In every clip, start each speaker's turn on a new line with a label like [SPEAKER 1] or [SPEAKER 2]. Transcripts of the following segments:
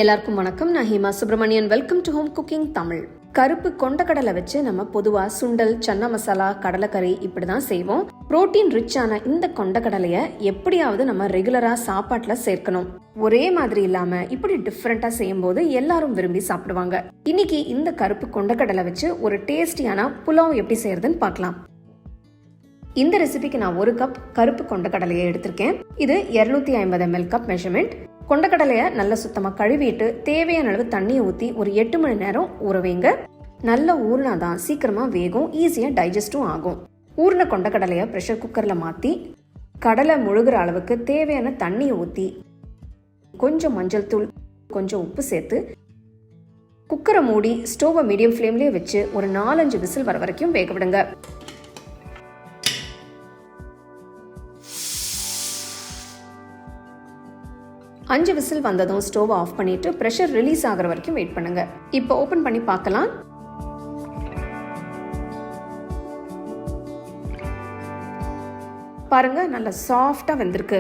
[SPEAKER 1] எல்லாருக்கும் வணக்கம். நான் Hima Subramanian. Welcome to home cooking Tamil. கருப்பு கொண்டக்கடலை வச்சு நம்ம பொதுவா சுண்டல், சன்னா மசாலா, கடலைக்கறி இப்படிதான் செய்வோம். புரோட்டீன் ரிச்சான இந்த கொண்டக்கடலைய எப்படியாவது நம்ம ரெகுலரா சாப்பாட்டுல சேர்க்கணும். ஒரே மாதிரி இல்லாம இப்படி டிஃப்ரெண்டா செய்யும் போது எல்லாரும் விரும்பி சாப்பிடுவாங்க. இன்னைக்கு இந்த கருப்பு கொண்டக்கடலை வச்சு ஒரு டேஸ்டியான புலாவ் எப்படி செய்யறதுன்னு பார்க்கலாம். இந்த ரெசிபிக்கு நான் 1 கப் கருப்பு கொண்டக்கடலையை எடுத்திருக்கேன். இது 250 ml கப் மெஷர்மெண்ட். கொண்டக்கடலையை நல்லா சுத்தமாக கழுவிட்டு தேவையான அளவு தண்ணியை ஊற்றி ஒரு 8 மணி நேரம் ஊற வைங்க. நல்லா ஊறினாதான் சீக்கிரமா வேகும், ஈஸியாக டைஜஸ்டும் ஆகும். ஊறின கொண்டக்கடலையை ப்ரெஷர் குக்கரில் மாற்றி கடலை முழுகிற அளவுக்கு தேவையான தண்ணியை ஊற்றி கொஞ்சம் மஞ்சள் தூள், கொஞ்சம் உப்பு சேர்த்து குக்கரை மூடி ஸ்டோவை மீடியம் ஃப்ளேம்லேயே வச்சு ஒரு 4-5 விசில் வர வரைக்கும் வேக விடுங்க. அஞ்சு விசில் வந்ததும் ஸ்டோவ் ஆஃப் பண்ணிட்டு பிரஷர் ரிலீஸ் ஆகிற வரைக்கும் வெயிட் பண்ணுங்க. இப்போ ஓபன் பண்ணி பார்க்கலாம். பாருங்க, நல்லா சாஃப்டா வெந்திருக்கு.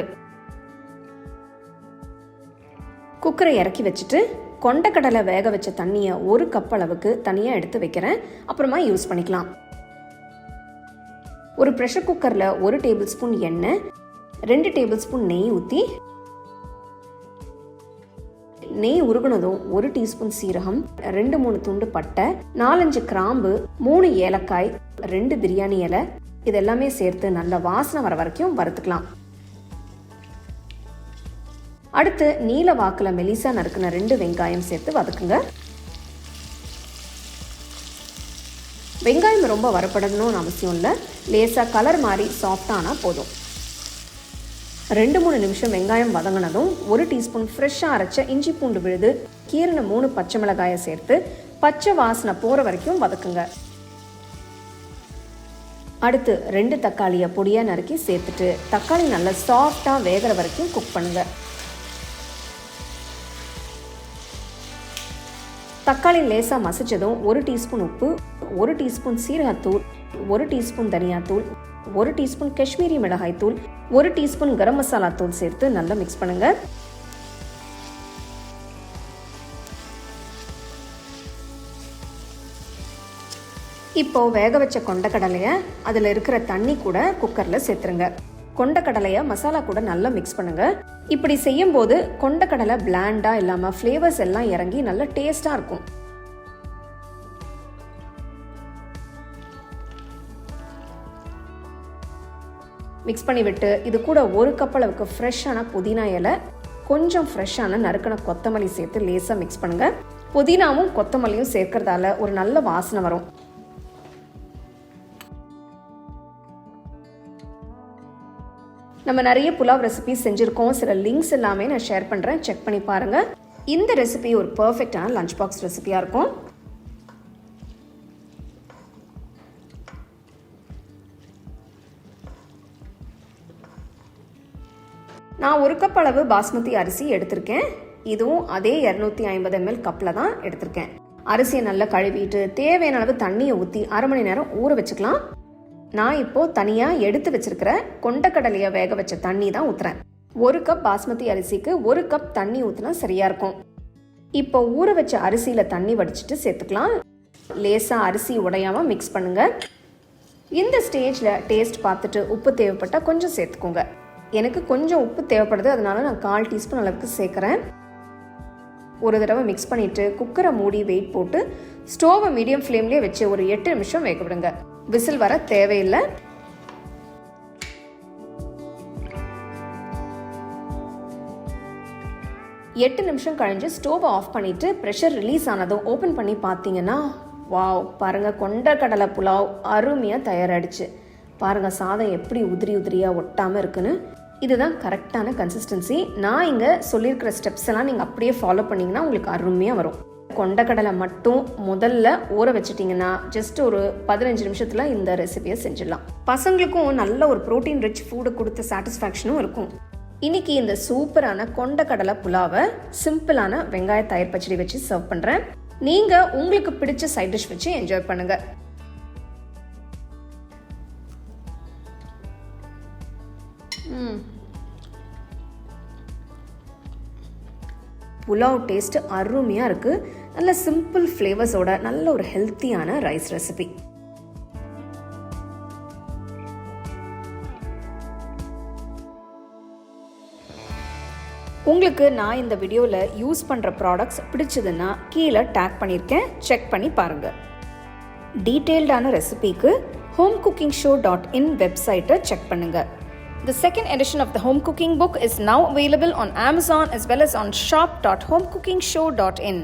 [SPEAKER 1] குக்கரை இறக்கி வச்சுட்டு கொண்டக்கடலை வேக வச்ச தண்ணியை 1 கப் அளவுக்கு தனியா எடுத்து வைக்கிறேன். அப்புறமா யூஸ் பண்ணிக்கலாம். ஒரு பிரஷர் குக்கர்ல 1 டேபிள் ஸ்பூன் எண்ணெய், 2 டேபிள் ஸ்பூன் நெய் ஊற்றி நெய் உருகுனதும் 1 டீஸ்பூன் சீரகம், 2-3 துண்டு பட்டை, 4-5 கிராம்பு, 3 ஏலக்காய், 2 பிரியாணி இலை இதெல்லாமே சேர்த்து நல்ல வாசனை வர வரைக்கும் வறுத்துக்கலாம். அடுத்து நீல வாக்குல மெலிசா நறுக்குன 2 வெங்காயம் சேர்த்து வதக்குங்க. வெங்காயம் ரொம்ப வறுபடணும்னு அவசியம் இல்லை, லேசா கலர் மாதிரி சாஃப்டானா போதும். 2-3 நிமிஷம் வெங்காயம் வதங்கினதும் 1 டீஸ்பூன் ஃப்ரெஷ்ஷாக அரைச்ச இஞ்சி பூண்டு விழுது, கீரின 3 பச்சை மிளகாயை சேர்த்து பச்சை வாசனை போகிற வரைக்கும் வதக்குங்க. அடுத்து 2 தக்காளியை பொடியாக நறுக்கி சேர்த்துட்டு தக்காளி நல்லா சாஃப்டாக வேகிற வரைக்கும் குக் பண்ணுங்க. தக்காளி லேசாக மசிச்சதும் 1 டீஸ்பூன் உப்பு, 1 டீஸ்பூன் சீரகத்தூள், 1 டீஸ்பூன் தனியாத்தூள், 1 டீஸ்பூன் காஷ்மீரி மிளகாய் தூள், 1 டீஸ்பூன் கரம் மசாலா தூள் சேர்த்து நல்லா மிக்ஸ் பண்ணுங்க. இப்போ வேக வச்ச கொண்டக்கடலையை அதில் இருக்கிற தண்ணி கூட குக்கரில் சேர்த்துருங்க. கொண்டக்கடலையை மசாலா கூட நல்லா மிக்ஸ் பண்ணுங்க. இப்படி செய்யும் போது கொண்டக்கடலை பிளாண்டா இல்லாமல் ஃப்ளேவர்ஸ் எல்லாம் இறங்கி நல்ல டேஸ்டாக இருக்கும். மிக்ஸ் பண்ணி விட்டு இது கூட 1 கப் அளவுக்கு ஃப்ரெஷ்ஷான புதினா இலை, கொஞ்சம் ஃப்ரெஷ்ஷான நறுக்கின கொத்தமல்லி சேர்த்து லேசாக மிக்ஸ் பண்ணுங்க. புதினாவும் கொத்தமல்லியும் சேர்க்கறதால ஒரு நல்ல வாசனை வரும். நம்ம நிறைய புலாவ் ரெசிபி செஞ்சுருக்கோம். சில லிங்க்ஸ் எல்லாமே நான் ஷேர் பண்ணுறேன், செக் பண்ணி பாருங்கள். இந்த ரெசிபி ஒரு பர்ஃபெக்டான லஞ்ச் பாக்ஸ் ரெசிபியாக இருக்கும். நான் 1 கப் அளவு பாஸ்மதி அரிசி எடுத்திருக்கேன். இதுவும் அதே 250 ml கப்பில் தான் எடுத்திருக்கேன். அரிசியை நல்லா கழுவிட்டு தேவையான அளவு தண்ணியை ஊற்றி 1/2 மணி நேரம் ஊற வச்சுக்கலாம். நான் இப்போ தனியாக எடுத்து வச்சிருக்கிற கொண்டக்கடலையை வேக வச்ச தண்ணி தான் ஊற்றுறேன். 1 கப் பாஸ்மதி அரிசிக்கு 1 கப் தண்ணி ஊற்றினா சரியா இருக்கும். இப்போ ஊற வச்ச அரிசியில் தண்ணி வடிச்சிட்டு சேர்த்துக்கலாம். லேசாக அரிசி உடையாம மிக்ஸ் பண்ணுங்க. இந்த ஸ்டேஜில் டேஸ்ட் பார்த்துட்டு உப்பு தேவைப்பட்டால் கொஞ்சம் சேர்த்துக்கோங்க. எனக்கு கொஞ்சம் உப்பு தேவைப்படுது, அதனால நான் 1/4 டீஸ்பூன் அளவுக்கு சேர்க்குறேன். ஒரு தடவை மிக்ஸ் பண்ணிவிட்டு குக்கரை மூடி வெயிட் போட்டு ஸ்டோவை மீடியம் ஃப்ளேம்லேயே வச்சு ஒரு 8 நிமிஷம் வேக விடுங்க. விசில் வர தேவையில்லை. எட்டு நிமிஷம் கழிஞ்சு ஸ்டோவை ஆஃப் பண்ணிவிட்டு ப்ரெஷர் ரிலீஸ் ஆனதும் ஓப்பன் பண்ணி பார்த்தீங்கன்னா, வாவ், பாருங்கள், கொண்டக்கடலை புலாவ் அருமையாக தயாராகிடுச்சு. பாருங்கள், சாதம் எப்படி உதிரி உதிரியாக ஒட்டாமல் இருக்குன்னு. இதுதான் கரெக்டான கன்சிஸ்டன்சி. நான் இங்கே சொல்லியிருக்கிற ஸ்டெப்ஸ் எல்லாம் நீங்கள் அப்படியே ஃபாலோ பண்ணிங்கன்னா உங்களுக்கு அருமையாக வரும். கொண்டக்கடலை மட்டும் முதல்ல ஊற வச்சிட்டிங்கன்னா ஜஸ்ட் ஒரு 15 நிமிஷத்தில் இந்த ரெசிபியை செஞ்சிடலாம். பசங்களுக்கும் நல்ல ஒரு ப்ரோட்டீன் ரிச் ஃபுட்டு கொடுத்த சாட்டிஸ்ஃபேக்ஷனும் இருக்கும். இன்னைக்கு இந்த சூப்பரான கொண்டக்கடலை புலாவை சிம்பிளான வெங்காய தயிர் பச்சடி வச்சு சர்வ் பண்ணுறேன். நீங்கள் உங்களுக்கு பிடிச்ச சைட் டிஷ் வச்சு என்ஜாய் பண்ணுங்கள். புலாவ் டேஸ்ட் அருமையாக இருக்குது. நல்ல சிம்பிள் ஃப்ளேவர்ஸோட நல்ல ஒரு ஹெல்த்தியான ரைஸ் ரெசிபி. உங்களுக்கு நான் இந்த வீடியோவில் யூஸ் பண்ணுற ப்ராடக்ட்ஸ் பிடிச்சதுன்னா கீழே டேக் பண்ணியிருக்கேன், செக் பண்ணி பாருங்கள். டீட்டெயில்டான ரெசிபிக்கு homecookingshow.in வெப்சைட்டை செக் பண்ணுங்கள். The second edition of the home cooking book is now available on Amazon as well as on shop.homecookingshow.in.